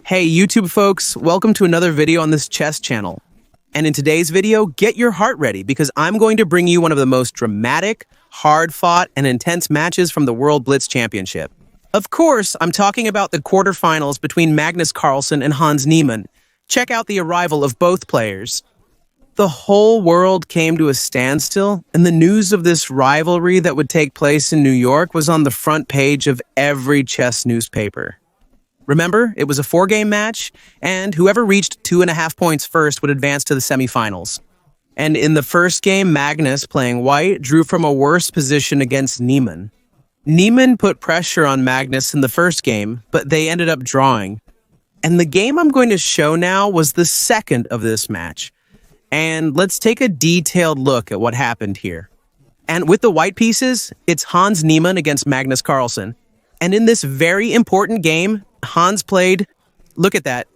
Hey YouTube folks, welcome to another video on this chess channel. And in today's video, get your heart ready because I'm going to bring you one of the most dramatic, hard-fought, and intense matches from the World Blitz Championship. Of course, I'm talking about the quarterfinals between Magnus Carlsen and Hans Niemann. Check out the arrival of both players. The whole world came to a standstill, and the news of this rivalry that would take place in New York was on the front page of every chess newspaper. Remember, it was a 4-game match, and whoever reached 2.5 points first would advance to the semifinals. And in the first game, Magnus, playing white, drew from a worse position against Niemann. Niemann put pressure on Magnus in the first game, but they ended up drawing. And the game I'm going to show now was the second of this match. And let's take a detailed look at what happened here. And with the white pieces, it's Hans Niemann against Magnus Carlsen. And in this very important game, Hans played, look at that,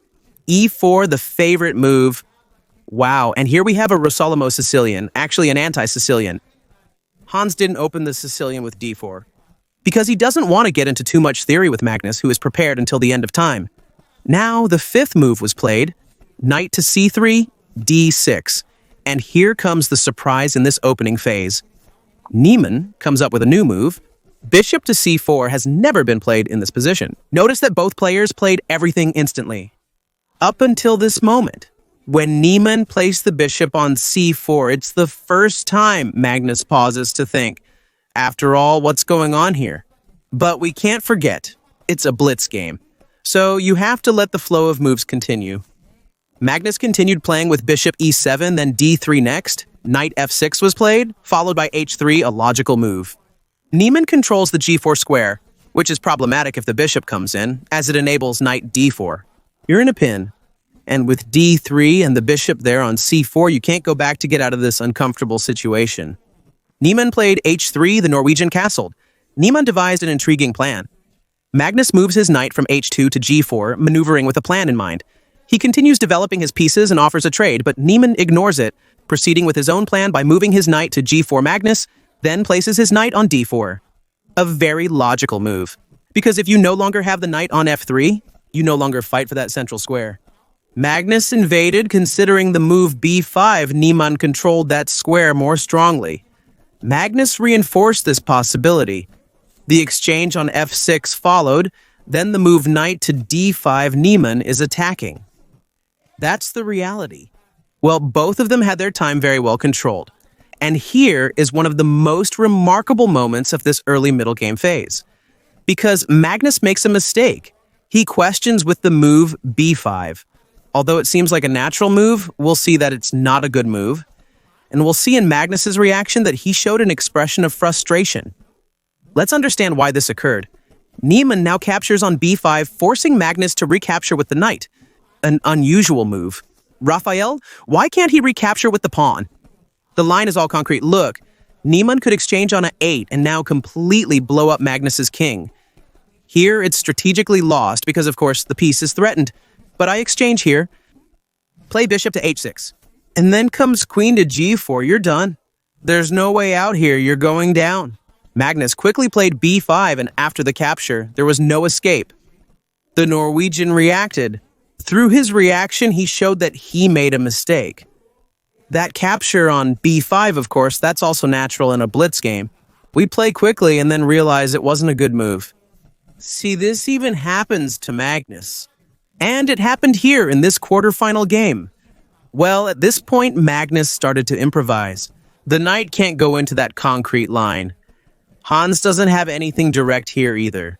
e4, the favorite move. Wow, and here we have a Rosolimo Sicilian, actually an anti-Sicilian. Hans didn't open the Sicilian with d4, because he doesn't want to get into too much theory with Magnus, who is prepared until the end of time. Now, the fifth move was played, knight to c3, d6. And here comes the surprise in this opening phase. Niemann comes up with a new move. Bishop to c4 has never been played in this position. Notice that both players played everything instantly. Up until this moment, when Niemann placed the bishop on c4, it's the first time Magnus pauses to think, after all, what's going on here? But we can't forget, it's a blitz game. So you have to let the flow of moves continue. Magnus continued playing with bishop e7, then d3 next. Knight f6 was played, followed by h3, a logical move. Niemann controls the g4 square, which is problematic if the bishop comes in, as it enables knight d4. You're in a pin, and with d3 and the bishop there on c4, you can't go back to get out of this uncomfortable situation. Niemann played h3, the Norwegian castled. Niemann devised an intriguing plan. Magnus moves his knight from h2 to g4, maneuvering with a plan in mind. He continues developing his pieces and offers a trade, but Niemann ignores it, proceeding with his own plan by moving his knight to g4 Magnus, then places his knight on d4. A very logical move, because if you no longer have the knight on f3, you no longer fight for that central square. Magnus invaded, considering the move b5, Niemann controlled that square more strongly. Magnus reinforced this possibility. The exchange on f6 followed, then the move knight to d5, Niemann is attacking. That's the reality. Well, both of them had their time very well controlled. And here is one of the most remarkable moments of this early middle game phase. Because Magnus makes a mistake. He questions with the move b5. Although it seems like a natural move, we'll see that it's not a good move. And we'll see in Magnus's reaction that he showed an expression of frustration. Let's understand why this occurred. Niemann now captures on b5, forcing Magnus to recapture with the knight. An unusual move. Raphael, why can't he recapture with the pawn? The line is all concrete. Look, Niemann could exchange on a8 and now completely blow up Magnus's king. Here, it's strategically lost because, of course, the piece is threatened. But I exchange here. Play bishop to h6. And then comes queen to g4. You're done. There's no way out here. You're going down. Magnus quickly played b5, and after the capture, there was no escape. The Norwegian reacted. Through his reaction, he showed that he made a mistake. That capture on b5, of course, that's also natural in a blitz game. We play quickly and then realize it wasn't a good move. See, this even happens to Magnus. And it happened here in this quarterfinal game. Well, at this point, Magnus started to improvise. The knight can't go into that concrete line. Hans doesn't have anything direct here either.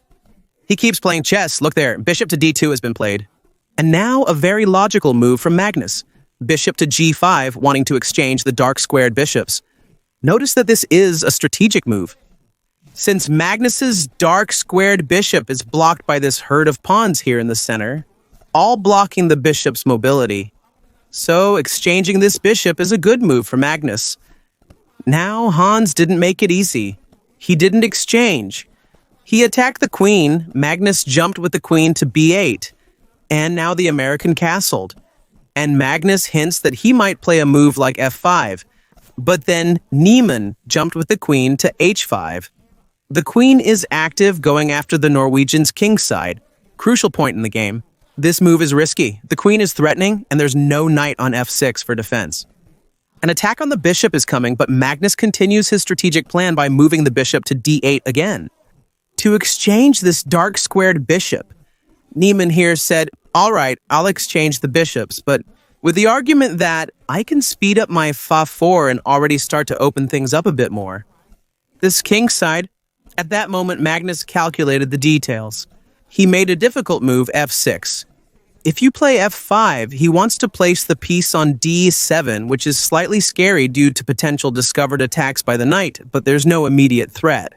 He keeps playing chess. Look there, bishop to d2 has been played. And now a very logical move from Magnus. Bishop to g5, wanting to exchange the dark squared bishops. Notice that this is a strategic move. Since Magnus's dark squared bishop is blocked by this herd of pawns here in the center, all blocking the bishop's mobility. So exchanging this bishop is a good move for Magnus. Now Hans didn't make it easy. He didn't exchange. He attacked the queen. Magnus jumped with the queen to b8. And now the American castled. And Magnus hints that he might play a move like f5. But then Niemann jumped with the queen to h5. The queen is active, going after the Norwegian's king side. Crucial point in the game. This move is risky. The queen is threatening, and there's no knight on f6 for defense. An attack on the bishop is coming, but Magnus continues his strategic plan by moving the bishop to d8 again. To exchange this dark squared bishop, Niemann here said, all right, I'll exchange the bishops, but with the argument that I can speed up my fa4 and already start to open things up a bit more. This king side, at that moment, Magnus calculated the details. He made a difficult move, f6. If you play f5, he wants to place the piece on d7, which is slightly scary due to potential discovered attacks by the knight, but there's no immediate threat.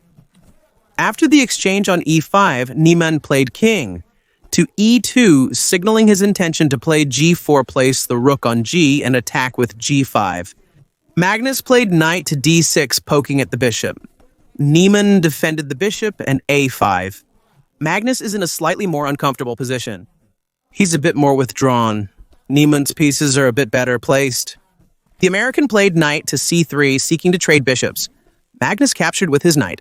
After the exchange on e5, Niemann played king to e2, signaling his intention to play g4, place the rook on g, and attack with g5. Magnus played knight to d6, poking at the bishop. Niemann defended the bishop and a5. Magnus is in a slightly more uncomfortable position. He's a bit more withdrawn. Niemann's pieces are a bit better placed. The American played knight to c3, seeking to trade bishops. Magnus captured with his knight.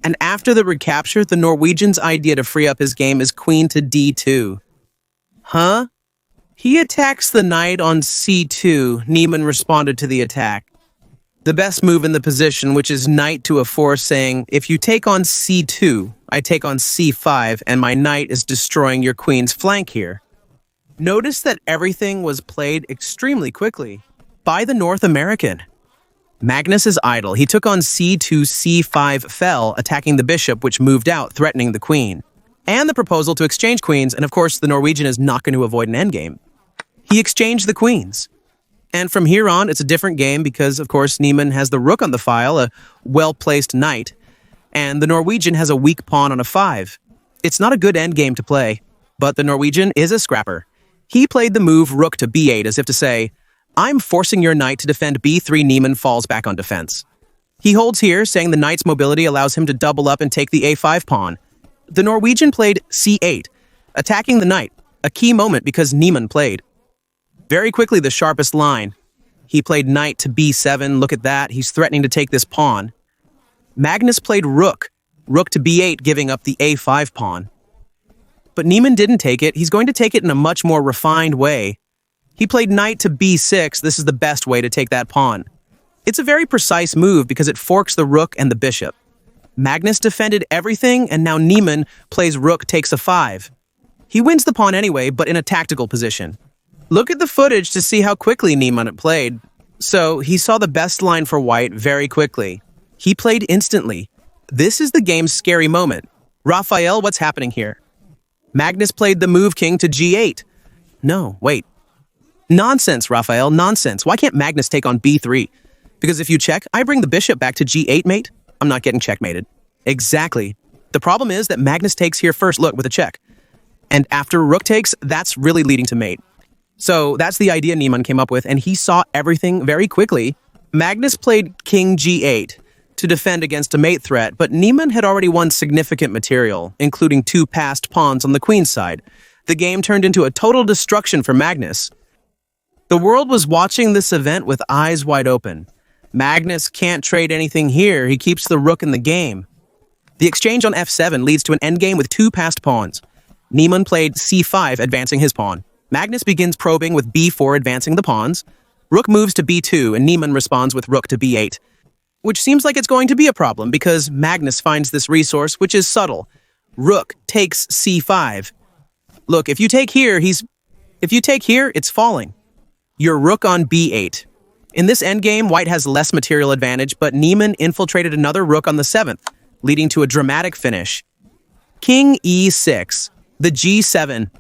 And after the recapture, the Norwegian's idea to free up his game is queen to d2. Huh? He attacks the knight on c2. Niemann responded to the attack. The best move in the position, which is knight to a4, saying, if you take on c2, I take on c5, and my knight is destroying your queen's flank here. Notice that everything was played extremely quickly by the North American. Magnus is idle. He took on c2, c5 fell, attacking the bishop, which moved out, threatening the queen. And the proposal to exchange queens, and of course the Norwegian is not going to avoid an endgame. He exchanged the queens. And from here on, it's a different game because, of course, Niemann has the rook on the file, a well-placed knight, and the Norwegian has a weak pawn on a 5. It's not a good endgame to play, but the Norwegian is a scrapper. He played the move rook to b8 as if to say, I'm forcing your knight to defend b3. Niemann falls back on defense. He holds here, saying the knight's mobility allows him to double up and take the a5 pawn. The Norwegian played c8, attacking the knight, a key moment because Niemann played. Very quickly, the sharpest line. He played knight to b7. Look at that. He's threatening to take this pawn. Magnus played rook to b8, giving up the a5 pawn. But Niemann didn't take it. He's going to take it in a much more refined way. He played knight to b6. This is the best way to take that pawn. It's a very precise move because it forks the rook and the bishop. Magnus defended everything, and now Niemann plays rook takes a 5. He wins the pawn anyway, but in a tactical position. Look at the footage to see how quickly Niemann played. So he saw the best line for white very quickly. He played instantly. This is the game's scary moment. Raphael, what's happening here? Magnus played the move king to g8. No, wait. Nonsense, Raphael, nonsense. Why can't Magnus take on b3? Because if you check, I bring the bishop back to g8, mate. I'm not getting checkmated. Exactly. The problem is that Magnus takes here first, look, with a check. And after rook takes, that's really leading to mate. So that's the idea Niemann came up with, and he saw everything very quickly. Magnus played king g8 to defend against a mate threat, but Niemann had already won significant material, including 2 passed pawns on the queen's side. The game turned into a total destruction for Magnus. The world was watching this event with eyes wide open. Magnus can't trade anything here. He keeps the rook in the game. The exchange on f7 leads to an endgame with 2 passed pawns. Niemann played c5, advancing his pawn. Magnus begins probing with b4, advancing the pawns. Rook moves to b2, and Niemann responds with rook to b8, which seems like it's going to be a problem because Magnus finds this resource, which is subtle. Rook takes c5. Look, if you take here, it's falling. Your rook on b8. In this endgame, white has less material advantage, but Niemann infiltrated another rook on the 7th, leading to a dramatic finish. King e6, the g7.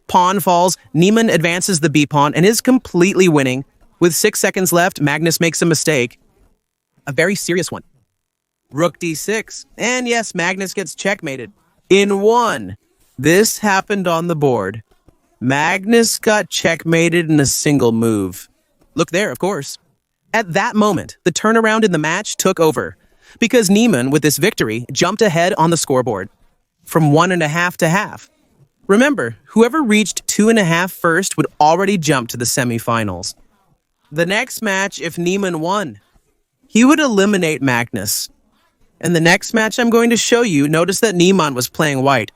Pawn falls, Niemann advances the b-pawn and is completely winning. With 6 seconds left, Magnus makes a mistake. A very serious one. Rook d6, and yes, Magnus gets checkmated. In 1. This happened on the board. Magnus got checkmated in a single move. Look there, of course. At that moment, the turnaround in the match took over, because Niemann, with this victory, jumped ahead on the scoreboard, from 1.5 to half. Remember, whoever reached 2.5 first would already jump to the semifinals. The next match, if Niemann won, he would eliminate Magnus. And the next match I'm going to show you, notice that Niemann was playing white.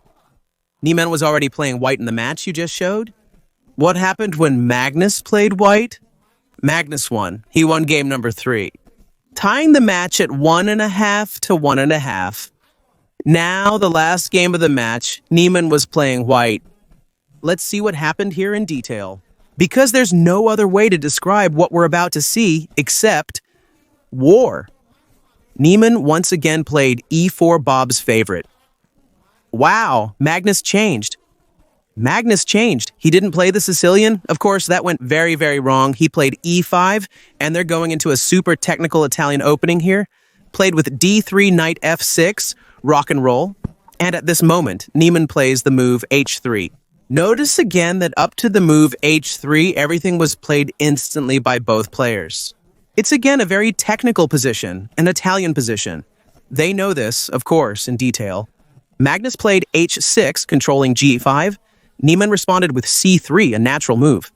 Niemann was already playing white in the match you just showed. What happened when Magnus played white? Magnus won. He won game number 3, tying the match at 1.5 to 1.5. Now, the last game of the match, Niemann was playing white. Let's see what happened here in detail, because there's no other way to describe what we're about to see except war. Niemann once again played e4, Bob's favorite. Wow, Magnus changed. Magnus changed. He didn't play the Sicilian. Of course, that went very, very wrong. He played e5, and they're going into a super technical Italian opening here. Played with d3, knight f6, rock and roll. And at this moment, Niemann plays the move h3. Notice again that up to the move h3, everything was played instantly by both players. It's again a very technical position, an Italian position. They know this, of course, in detail. Magnus played h6, controlling g5. Niemann responded with c3, a natural move.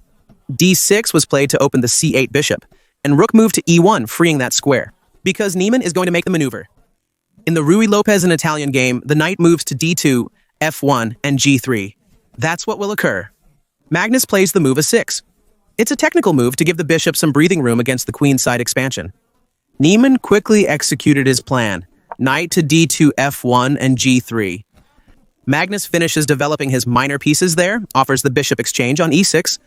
d6 was played to open the c8 bishop, and rook moved to e1, freeing that square, because Niemann is going to make the maneuver. In the Ruy Lopez and Italian game, the knight moves to d2, f1, and g3. That's what will occur. Magnus plays the move a6. It's a technical move to give the bishop some breathing room against the queenside expansion. Niemann quickly executed his plan. Knight to d2, f1, and g3. Magnus finishes developing his minor pieces there, offers the bishop exchange on e6,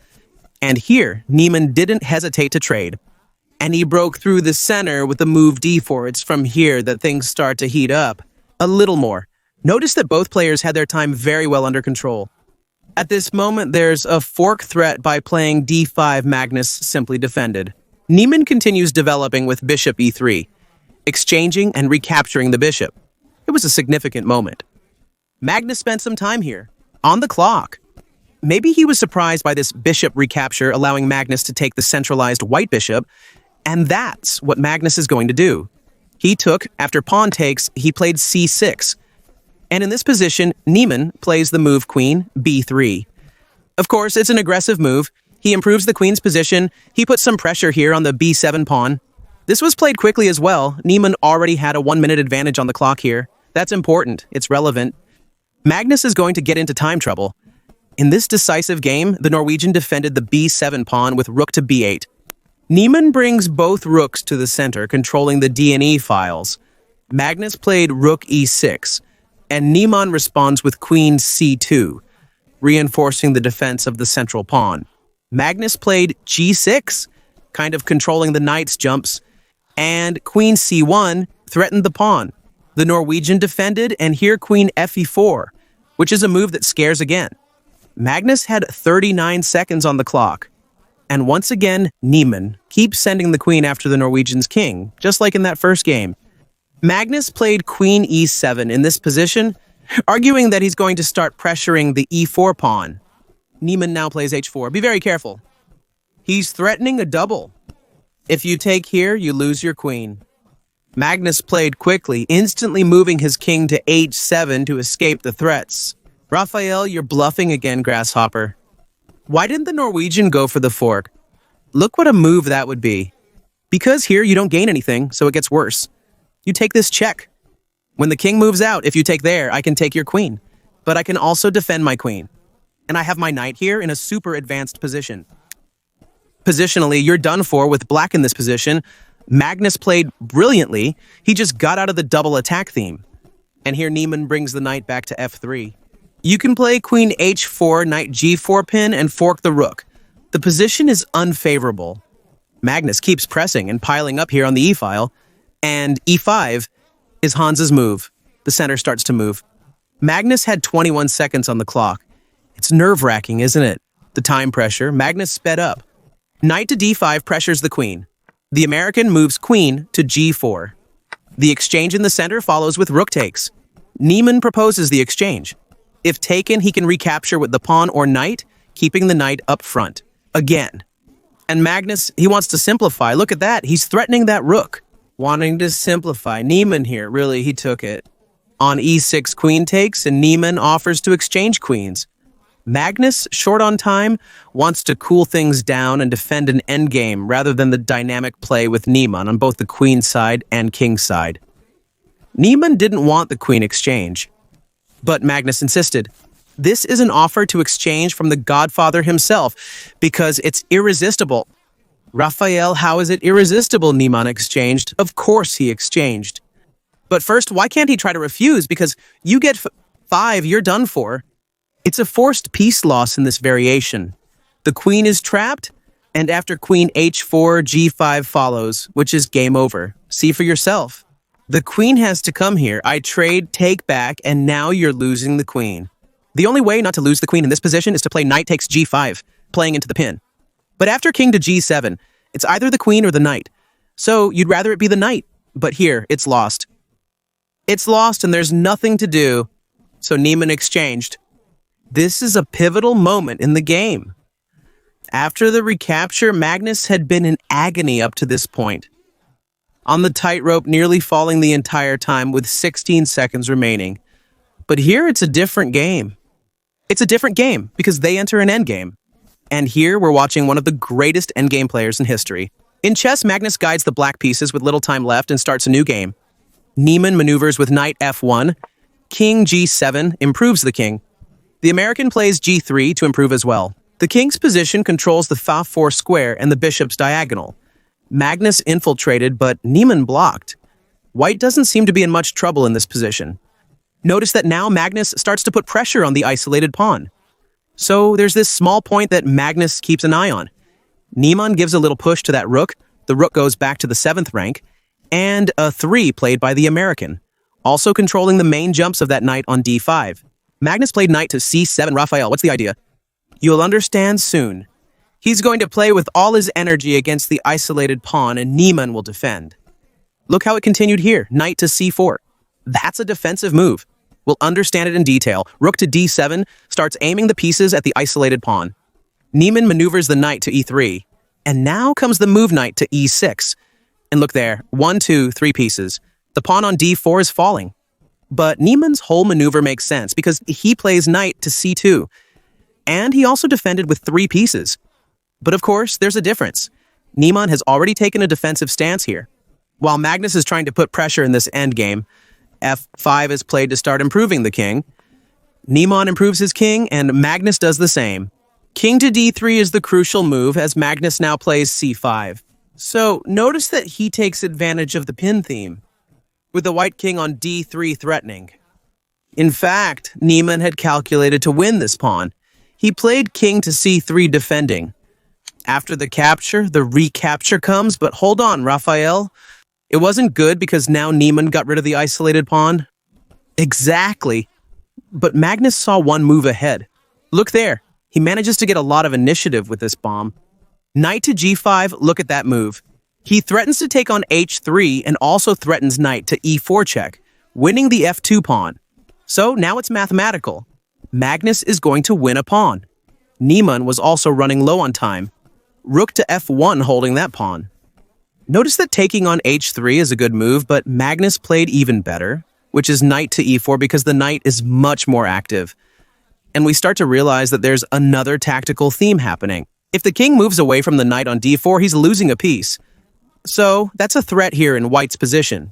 and here, Niemann didn't hesitate to trade. And he broke through the center with the move d4. It's from here that things start to heat up. A little more. Notice that both players had their time very well under control. At this moment, there's a fork threat by playing d5. Magnus simply defended. Niemann continues developing with bishop e3, exchanging and recapturing the bishop. It was a significant moment. Magnus spent some time here, on the clock. Maybe he was surprised by this bishop recapture, allowing Magnus to take the centralized white bishop, and that's what Magnus is going to do. He took, after pawn takes, he played c6. And in this position, Niemann plays the move queen b3. Of course, it's an aggressive move. He improves the queen's position. He puts some pressure here on the b7 pawn. This was played quickly as well. Niemann already had a 1-minute advantage on the clock here. That's important. It's relevant. Magnus is going to get into time trouble. In this decisive game, the Norwegian defended the b7 pawn with rook to b8. Niemann brings both rooks to the center, controlling the D and E files. Magnus played rook e6, and Niemann responds with queen c2, reinforcing the defense of the central pawn. Magnus played g6, kind of controlling the knight's jumps, and queen c1 threatened the pawn. The Norwegian defended, and here queen fe4, which is a move that scares again. Magnus had 39 seconds on the clock. And once again, Niemann keeps sending the queen after the Norwegian's king, just like in that first game. Magnus played queen e7 in this position, arguing that he's going to start pressuring the e4 pawn. Niemann now plays h4. Be very careful. He's threatening a double. If you take here, you lose your queen. Magnus played quickly, instantly moving his king to h7 to escape the threats. Raphael, you're bluffing again, Grasshopper. Why didn't the Norwegian go for the fork? Look what a move that would be. Because here you don't gain anything, so it gets worse. You take this check. When the king moves out, if you take there, I can take your queen. But I can also defend my queen. And I have my knight here in a super advanced position. Positionally, you're done for with black in this position. Magnus played brilliantly. He just got out of the double attack theme. And here Niemann brings the knight back to f3. You can play queen h4, knight g4 pin, and fork the rook. The position is unfavorable. Magnus keeps pressing and piling up here on the e-file, and e5 is Hans's move. The center starts to move. Magnus had 21 seconds on the clock. It's nerve-wracking, isn't it? The time pressure. Magnus sped up. Knight to d5 pressures the queen. The American moves queen to g4. The exchange in the center follows with rook takes. Niemann proposes the exchange. If taken, he can recapture with the pawn or knight, keeping the knight up front. Again. And Magnus, he wants to simplify. Look at that. He's threatening that rook. Wanting to simplify. Niemann here, really, he took it. On e6, queen takes, and Niemann offers to exchange queens. Magnus, short on time, wants to cool things down and defend an endgame rather than the dynamic play with Niemann on both the queen side and king side. Niemann didn't want the queen exchange, but Magnus insisted. This is an offer to exchange from the Godfather himself, because it's irresistible. Raphael, how is it irresistible? Niemann exchanged. Of course he exchanged. But first, why can't he try to refuse? Because you get 5, you're done for. It's a forced piece loss in this variation. The queen is trapped, and after queen h4, g5 follows, which is game over. See for yourself. The queen has to come here. I trade, take back, and now you're losing the queen. The only way not to lose the queen in this position is to play knight takes g5, playing into the pin. But after king to g7, it's either the queen or the knight. So you'd rather it be the knight, but here, it's lost. It's lost and there's nothing to do, so Niemann exchanged. This is a pivotal moment in the game. After the recapture, Magnus had been in agony up to this point, on the tightrope, nearly falling the entire time with 16 seconds remaining. But here it's a different game. It's a different game because they enter an endgame. And here we're watching one of the greatest endgame players in history. In chess, Magnus guides the black pieces with little time left and starts a new game. Niemann maneuvers with knight f1. King g7 improves the king. The American plays g3 to improve as well. The king's position controls the fa4 square and the bishop's diagonal. Magnus infiltrated, but Niemann blocked. White doesn't seem to be in much trouble in this position. Notice that now Magnus starts to put pressure on the isolated pawn. So there's this small point that Magnus keeps an eye on. Niemann gives a little push to that rook. The rook goes back to the 7th rank, and a 3 played by the American, also controlling the main jumps of that knight on d5. Magnus played knight to c7. Raphael, what's the idea? You'll understand soon. He's going to play with all his energy against the isolated pawn, and Niemann will defend. Look how it continued here, knight to c4. That's a defensive move. We'll understand it in detail. Rook to d7 starts aiming the pieces at the isolated pawn. Niemann maneuvers the knight to e3, and now comes the move knight to e6. And look there, 1, 2, 3 pieces. The pawn on d4 is falling. But Niemann's whole maneuver makes sense because he plays knight to c2, and he also defended with 3 pieces. But of course, there's a difference. Niemann has already taken a defensive stance here. While Magnus is trying to put pressure in this endgame, f5 is played to start improving the king. Niemann improves his king, and Magnus does the same. King to d3 is the crucial move, as Magnus now plays c5. So notice that he takes advantage of the pin theme, with the white king on d3 threatening. In fact, Niemann had calculated to win this pawn. He played king to c3 defending. After the capture, the recapture comes, but hold on, Raphael. It wasn't good because now Niemann got rid of the isolated pawn. Exactly. But Magnus saw one move ahead. Look there. He manages to get a lot of initiative with this bomb. Knight to g5, look at that move. He threatens to take on h3 and also threatens knight to e4 check, winning the f2 pawn. So now it's mathematical. Magnus is going to win a pawn. Niemann was also running low on time. Rook to f1 holding that pawn. Notice that taking on h3 is a good move, but Magnus played even better, which is knight to e4 because the knight is much more active. And we start to realize that there's another tactical theme happening. If the king moves away from the knight on d4, he's losing a piece. So that's a threat here in White's position.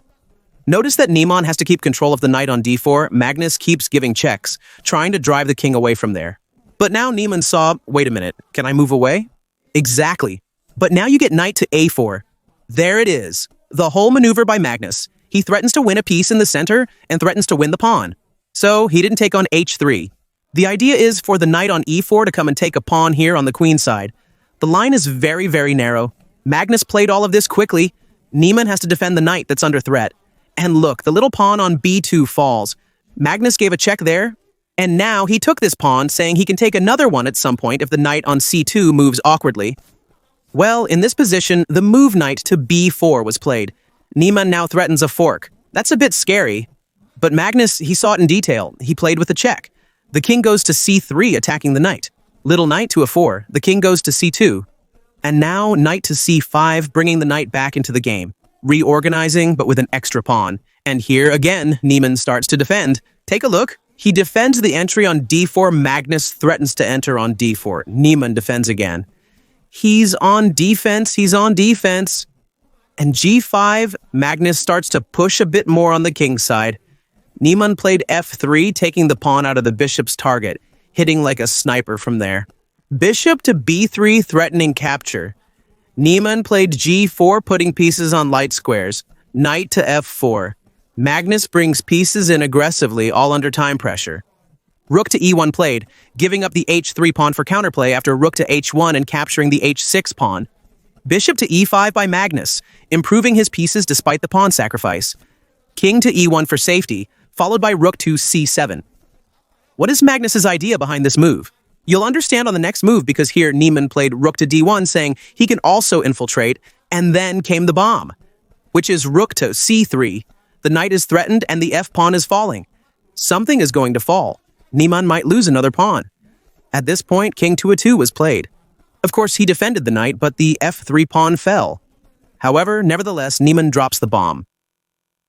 Notice that Niemann has to keep control of the knight on d4. Magnus keeps giving checks, trying to drive the king away from there. But now Niemann saw, wait a minute, can I move away? Exactly. But now you get knight to a4. There it is. The whole maneuver by Magnus. He threatens to win a piece in the center and threatens to win the pawn. So he didn't take on h3. The idea is for the knight on e4 to come and take a pawn here on the queen side. The line is very, very narrow. Magnus played all of this quickly. Niemann has to defend the knight that's under threat. And look, the little pawn on b2 falls. Magnus gave a check there, and now he took this pawn, saying he can take another one at some point if the knight on c2 moves awkwardly. Well, in this position, the move knight to b4 was played. Niemann now threatens a fork. That's a bit scary. But Magnus, he saw it in detail. He played with a check. The king goes to c3, attacking the knight. Little knight to a4. The king goes to c2. And now knight to c5, bringing the knight back into the game. Reorganizing, but with an extra pawn. And here, again, Niemann starts to defend. Take a look. He defends the entry on d4. Magnus threatens to enter on d4. Niemann defends again. He's on defense. He's on defense. And g5, Magnus starts to push a bit more on the king's side. Niemann played f3, taking the pawn out of the bishop's target. hitting like a sniper from there. Bishop to b3, threatening capture. Niemann played g4, putting pieces on light squares. Knight to f4. Magnus brings pieces in aggressively, all under time pressure. Rook to e1 played, giving up the h3 pawn for counterplay after rook to h1 and capturing the h6 pawn. Bishop to e5 by Magnus, improving his pieces despite the pawn sacrifice. King to e1 for safety, followed by rook to c7. What is Magnus's idea behind this move? You'll understand on the next move because here Niemann played rook to d1, saying he can also infiltrate, and then came the bomb, which is rook to c3. The knight is threatened and the f-pawn is falling. Something is going to fall. Niemann might lose another pawn. At this point, king to a2 was played. Of course, he defended the knight, but the f3 pawn fell. However, nevertheless, Niemann drops the bomb.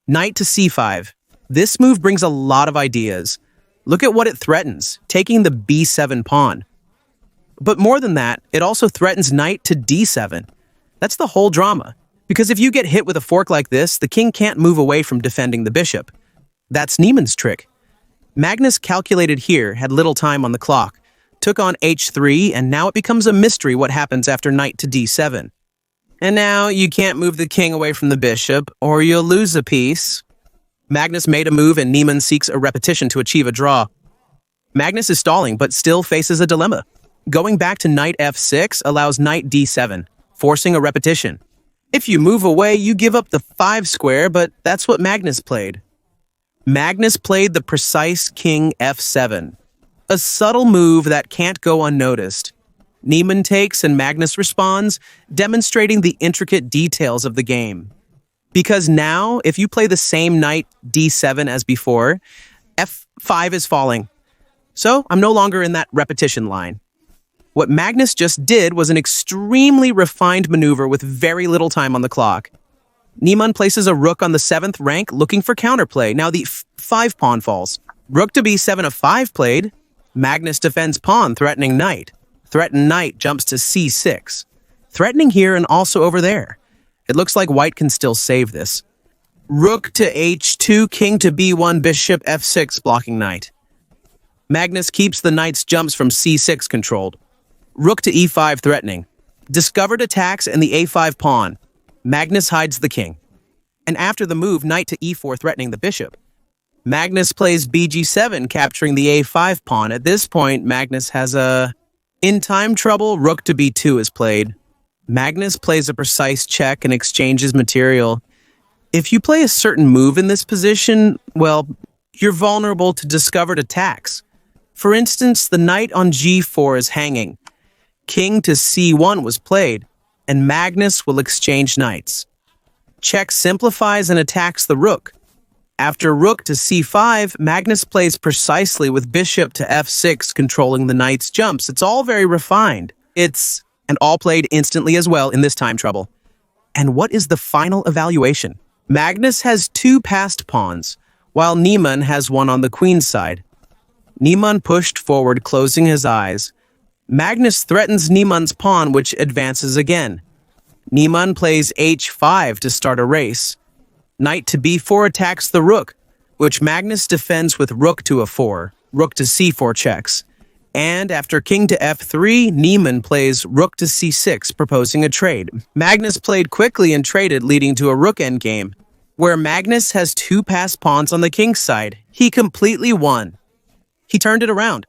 Knight to c5. This move brings a lot of ideas. Look at what it threatens, taking the b7 pawn. But more than that, it also threatens knight to d7. That's the whole drama. Because if you get hit with a fork like this, the king can't move away from defending the bishop. That's Niemann's trick. Magnus calculated here, had little time on the clock, took on h3, and now it becomes a mystery what happens after knight to d7. And now you can't move the king away from the bishop, or you'll lose a piece. Magnus made a move and Niemann seeks a repetition to achieve a draw. Magnus is stalling, but still faces a dilemma. Going back to knight f6 allows knight d7, forcing a repetition. If you move away, you give up the 5 square, but that's what Magnus played. Magnus played the precise king f7, a subtle move that can't go unnoticed. Niemann takes and Magnus responds, demonstrating the intricate details of the game. Because now, if you play the same knight d7 as before, f5 is falling. So I'm no longer in that repetition line. What Magnus just did was an extremely refined maneuver with very little time on the clock. Niemann places a rook on the 7th rank looking for counterplay. Now the 5 pawn falls. Rook to b7 of 5 played. Magnus defends pawn, threatening knight. Threatened knight jumps to c6. Threatening here and also over there. It looks like white can still save this. Rook to h2, king to b1, bishop f6, blocking knight. Magnus keeps the knight's jumps from c6 controlled. Rook to e5 threatening. Discovered attacks and the a5 pawn. Magnus hides the king. And after the move, knight to e4 threatening the bishop. Magnus plays bg7, capturing the a5 pawn. At this point, Magnus has a... In time trouble, rook to b2 is played. Magnus plays a precise check and exchanges material. If you play a certain move in this position, well, you're vulnerable to discovered attacks. For instance, the knight on g4 is hanging. King to c1 was played, and Magnus will exchange knights. Check simplifies and attacks the rook. After rook to c5, Magnus plays precisely with bishop to f6, controlling the knight's jumps. It's all very refined. And all played instantly as well in this time trouble. And what is the final evaluation? Magnus has 2 passed pawns, while Niemann has 1 on the queen's side. Niemann pushed forward, closing his eyes. Magnus threatens Niemann's pawn, which advances again. Niemann plays h5 to start a race. Knight to b4 attacks the rook, which Magnus defends with rook to a4, rook to c4 checks. And after king to f3, Niemann plays rook to c6, proposing a trade. Magnus played quickly and traded, leading to a rook endgame, where Magnus has 2 passed pawns on the king's side. He completely won. He turned it around.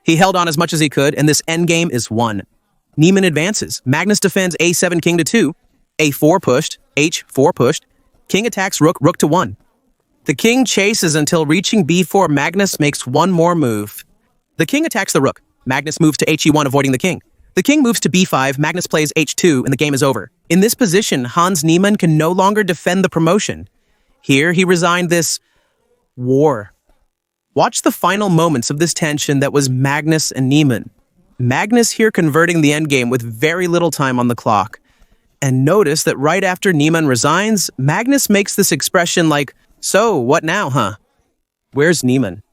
He held on as much as he could, and this endgame is won. Niemann advances. Magnus defends a7, king to 2, a4 pushed, h4 pushed. King attacks rook, rook to 1. The king chases until reaching b4. Magnus makes one more move. The king attacks the rook. Magnus moves to he1, avoiding the king. The king moves to b5. Magnus plays h2, and the game is over. In this position, Hans Niemann can no longer defend the promotion. Here, he resigned this war. Watch the final moments of this tension that was Magnus and Niemann. Magnus here converting the endgame with very little time on the clock. And notice that right after Niemann resigns, Magnus makes this expression like, "So, what now, huh?" Where's Niemann?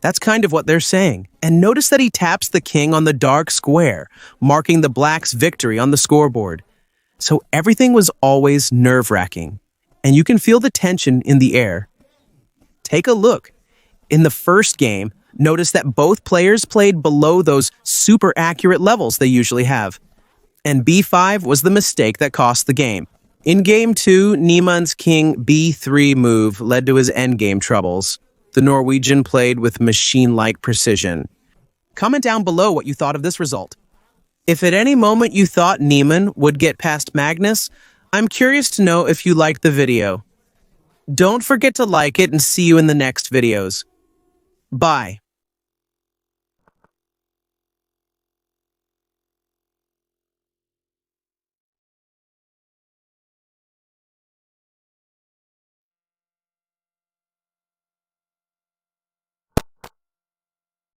That's kind of what they're saying. And notice that he taps the king on the dark square, marking the black's victory on the scoreboard. So everything was always nerve-wracking. And you can feel the tension in the air. Take a look. In the first game, Notice that both players played below those super accurate levels they usually have. And b5 was the mistake that cost the game. In Game 2, Niemann's king b3 move led to his endgame troubles. The Norwegian played with machine-like precision. Comment down below what you thought of this result. If at any moment you thought Niemann would get past Magnus, I'm curious to know if you liked the video. Don't forget to like it and see you in the next videos. Bye.